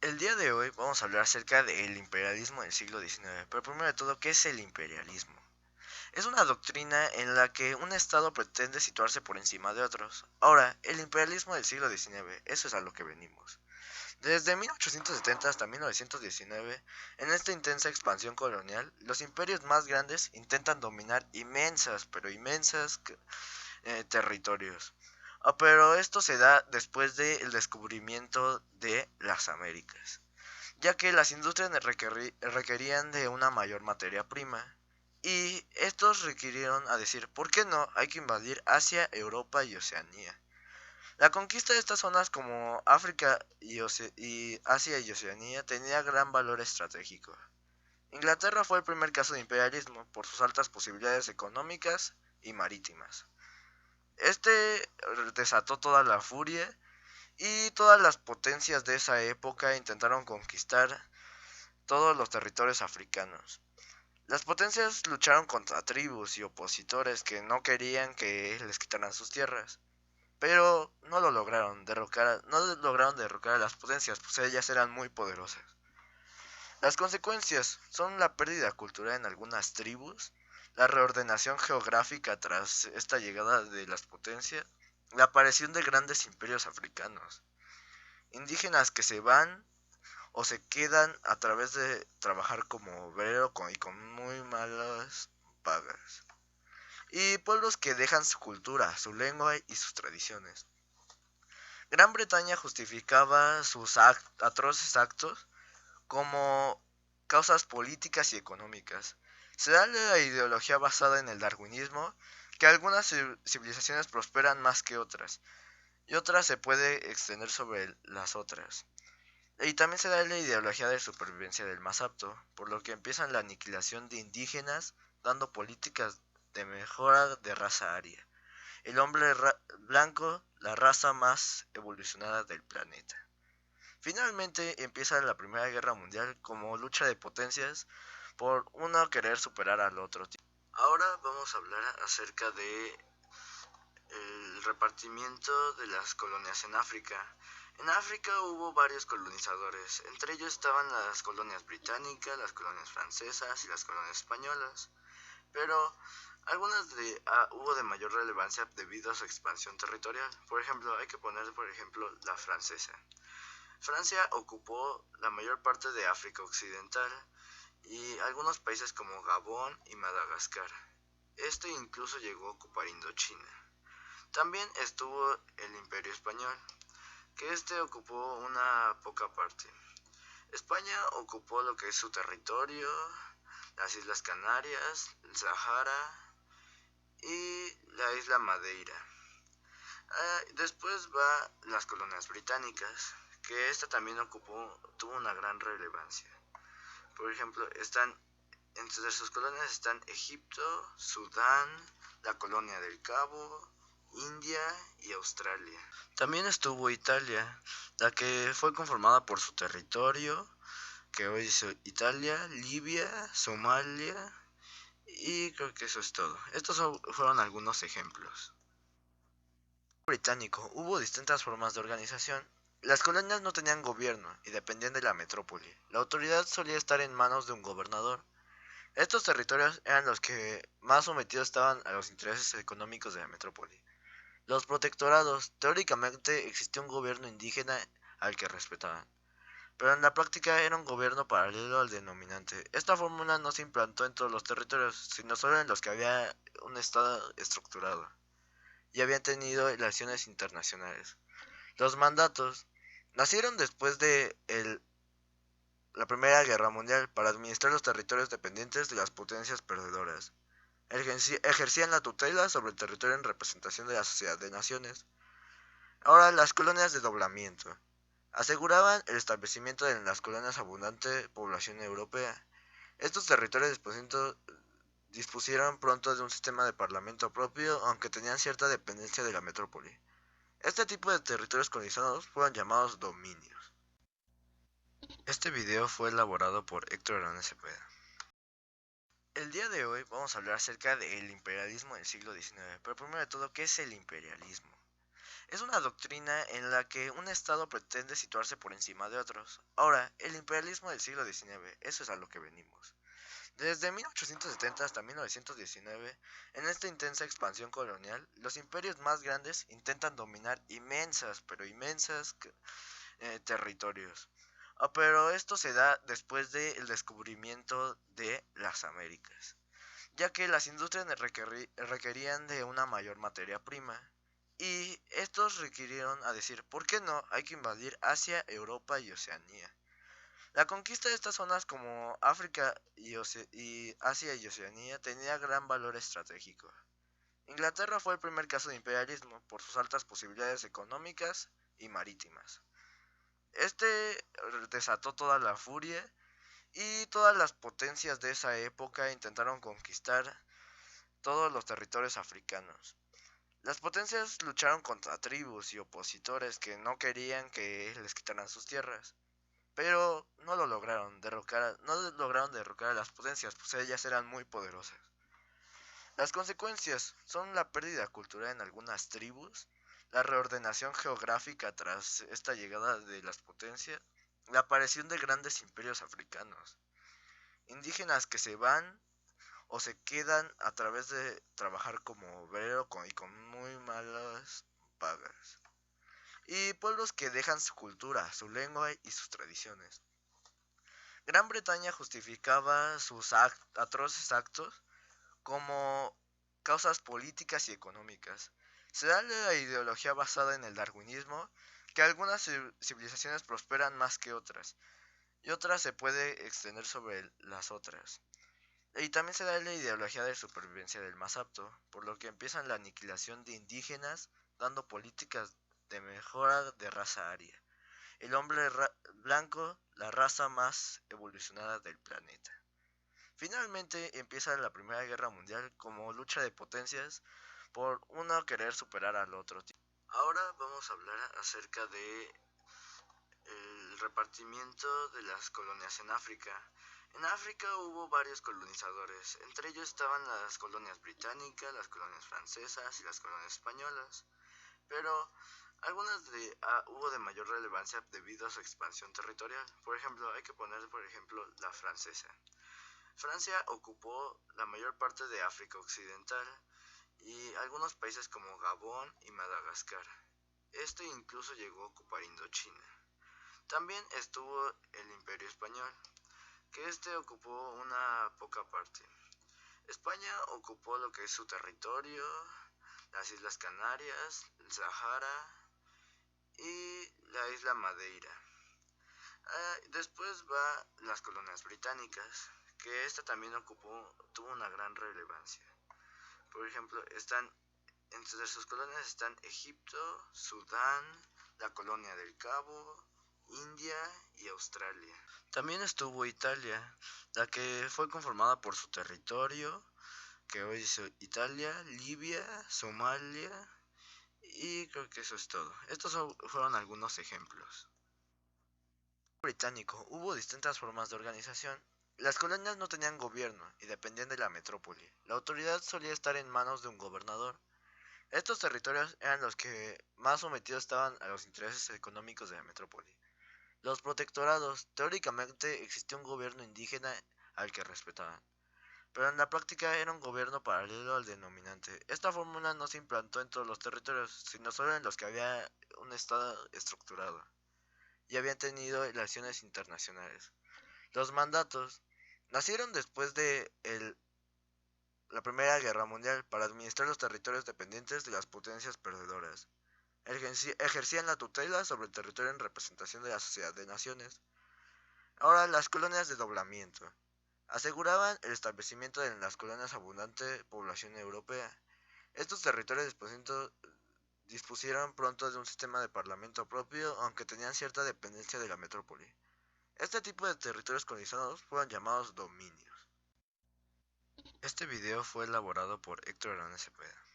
El día de hoy vamos a hablar acerca del imperialismo del siglo XIX, pero primero de todo, ¿qué es el imperialismo? Es una doctrina en la que un estado pretende situarse por encima de otros. Ahora, el imperialismo del siglo XIX, eso es a lo que venimos. Desde 1870 hasta 1919, en esta intensa expansión colonial, los imperios más grandes intentan dominar inmensas, pero inmensas territorios. Pero esto se da después del descubrimiento de las Américas, ya que las industrias requerían de una mayor materia prima. Y estos requirieron a decir, ¿por qué no? Hay que invadir Asia, Europa y Oceanía. La conquista de estas zonas como África y Asia y Oceanía tenía gran valor estratégico. Inglaterra fue el primer caso de imperialismo por sus altas posibilidades económicas y marítimas. Este desató toda la furia y todas las potencias de esa época intentaron conquistar todos los territorios africanos. Las potencias lucharon contra tribus y opositores que no querían que les quitaran sus tierras, pero no lograron derrocar a las potencias, pues ellas eran muy poderosas. Las consecuencias son la pérdida cultural en algunas tribus, la reordenación geográfica tras esta llegada de las potencias, la aparición de grandes imperios africanos, indígenas que se van o se quedan a través de trabajar como obrero y con muy malas pagas, y pueblos que dejan su cultura, su lengua y sus tradiciones. Gran Bretaña justificaba sus atroces actos como causas políticas y económicas. Se da la ideología basada en el darwinismo, que algunas civilizaciones prosperan más que otras, y otras se puede extender sobre las otras. Y también se da la ideología de supervivencia del más apto, por lo que empiezan la aniquilación de indígenas, dando políticas de mejora de raza aria. El hombre blanco, la raza más evolucionada del planeta. Finalmente empieza la Primera Guerra Mundial como lucha de potencias por uno querer superar al otro. Ahora vamos a hablar acerca de el repartimiento de las colonias en África. En África hubo varios colonizadores, entre ellos estaban las colonias británicas, las colonias francesas y las colonias españolas, pero hubo de mayor relevancia debido a su expansión territorial. Por ejemplo, hay que poner la francesa. Francia ocupó la mayor parte de África Occidental y algunos países como Gabón y Madagascar. Este incluso llegó a ocupar Indochina. También estuvo el Imperio Español, que ocupó una poca parte. España ocupó lo que es su territorio, las Islas Canarias, el Sahara y la isla Madeira. Después va las colonias británicas, que esta también tuvo una gran relevancia. Por ejemplo, entre sus colonias están Egipto, Sudán, la colonia del Cabo, India y Australia. También estuvo Italia, la que fue conformada por su territorio, que hoy es Italia, Libia, Somalia, y creo que eso es todo. Estos fueron algunos ejemplos. Británico, hubo distintas formas de organización. Las colonias no tenían gobierno y dependían de la metrópoli. La autoridad solía estar en manos de un gobernador. Estos territorios eran los que más sometidos estaban a los intereses económicos de la metrópoli. Los protectorados, teóricamente existía un gobierno indígena al que respetaban, pero en la práctica era un gobierno paralelo al denominante. Esta fórmula no se implantó en todos los territorios, sino solo en los que había un estado estructurado y habían tenido relaciones internacionales. Los mandatos nacieron después de la Primera Guerra Mundial para administrar los territorios dependientes de las potencias perdedoras. Ejercían la tutela sobre el territorio en representación de la Sociedad de Naciones. Ahora, las colonias de doblamiento aseguraban el establecimiento de las colonias abundante población europea. Estos territorios dispusieron pronto de un sistema de parlamento propio, aunque tenían cierta dependencia de la metrópoli. Este tipo de territorios colonizados fueron llamados dominios. Este video fue elaborado por Héctor Hernández Cepeda. El día de hoy vamos a hablar acerca del imperialismo del siglo XIX, pero primero de todo, ¿qué es el imperialismo? Es una doctrina en la que un Estado pretende situarse por encima de otros. Ahora, el imperialismo del siglo XIX, eso es a lo que venimos. Desde 1870 hasta 1919, en esta intensa expansión colonial, los imperios más grandes intentan dominar inmensas, pero inmensas territorios. Pero esto se da después del descubrimiento de las Américas, ya que las industrias requerían de una mayor materia prima. Y estos requirieron a decir, ¿por qué no? Hay que invadir Asia, Europa y Oceanía. La conquista de estas zonas como África y Asia y Oceanía tenía gran valor estratégico. Inglaterra fue el primer caso de imperialismo por sus altas posibilidades económicas y marítimas. Este desató toda la furia y todas las potencias de esa época intentaron conquistar todos los territorios africanos. Las potencias lucharon contra tribus y opositores que no querían que les quitaran sus tierras, pero no lograron derrocar a las potencias, pues ellas eran muy poderosas. Las consecuencias son la pérdida cultural en algunas tribus, la reordenación geográfica tras esta llegada de las potencias, la aparición de grandes imperios africanos, indígenas que se van o se quedan a través de trabajar como obrero y con muy malas pagas, y pueblos que dejan su cultura, su lengua y sus tradiciones. Gran Bretaña justificaba sus atroces actos como causas políticas y económicas. Se da la ideología basada en el darwinismo, que algunas civilizaciones prosperan más que otras, y otras se puede extender sobre las otras. Y también se da la ideología de supervivencia del más apto, por lo que empiezan la aniquilación de indígenas, dando políticas de mejora de raza aria. El hombre blanco, la raza más evolucionada del planeta. Finalmente empieza la Primera Guerra Mundial como lucha de potencias por uno querer superar al otro. Ahora vamos a hablar acerca de el repartimiento de las colonias en África. En África hubo varios colonizadores, entre ellos estaban las colonias británicas, las colonias francesas y las colonias españolas, pero hubo de mayor relevancia debido a su expansión territorial. Por ejemplo, hay que poner la francesa. Francia ocupó la mayor parte de África Occidental y algunos países como Gabón y Madagascar. Este incluso llegó a ocupar Indochina. También estuvo el Imperio Español, que este ocupó una poca parte. España ocupó lo que es su territorio, las Islas Canarias, el Sahara y la isla Madeira. Después va las colonias británicas, que esta también tuvo una gran relevancia. Por ejemplo, entre sus colonias están Egipto, Sudán, la colonia del Cabo, India y Australia. También estuvo Italia, la que fue conformada por su territorio, que hoy es Italia, Libia, Somalia, y creo que eso es todo. Estos fueron algunos ejemplos. Británico, hubo distintas formas de organización. Las colonias no tenían gobierno y dependían de la metrópoli. La autoridad solía estar en manos de un gobernador. Estos territorios eran los que más sometidos estaban a los intereses económicos de la metrópoli. Los protectorados, teóricamente existía un gobierno indígena al que respetaban, pero en la práctica era un gobierno paralelo al denominante. Esta fórmula no se implantó en todos los territorios, sino solo en los que había un estado estructurado y habían tenido relaciones internacionales. Los mandatos nacieron después de la Primera Guerra Mundial para administrar los territorios dependientes de las potencias perdedoras. Ejercían la tutela sobre el territorio en representación de la Sociedad de Naciones. Ahora, las colonias de doblamiento aseguraban el establecimiento de las colonias abundante población europea. Estos territorios dispusieron pronto de un sistema de parlamento propio, aunque tenían cierta dependencia de la metrópoli. Este tipo de territorios colonizados fueron llamados dominios. Este video fue elaborado por Héctor Hernández Cepeda.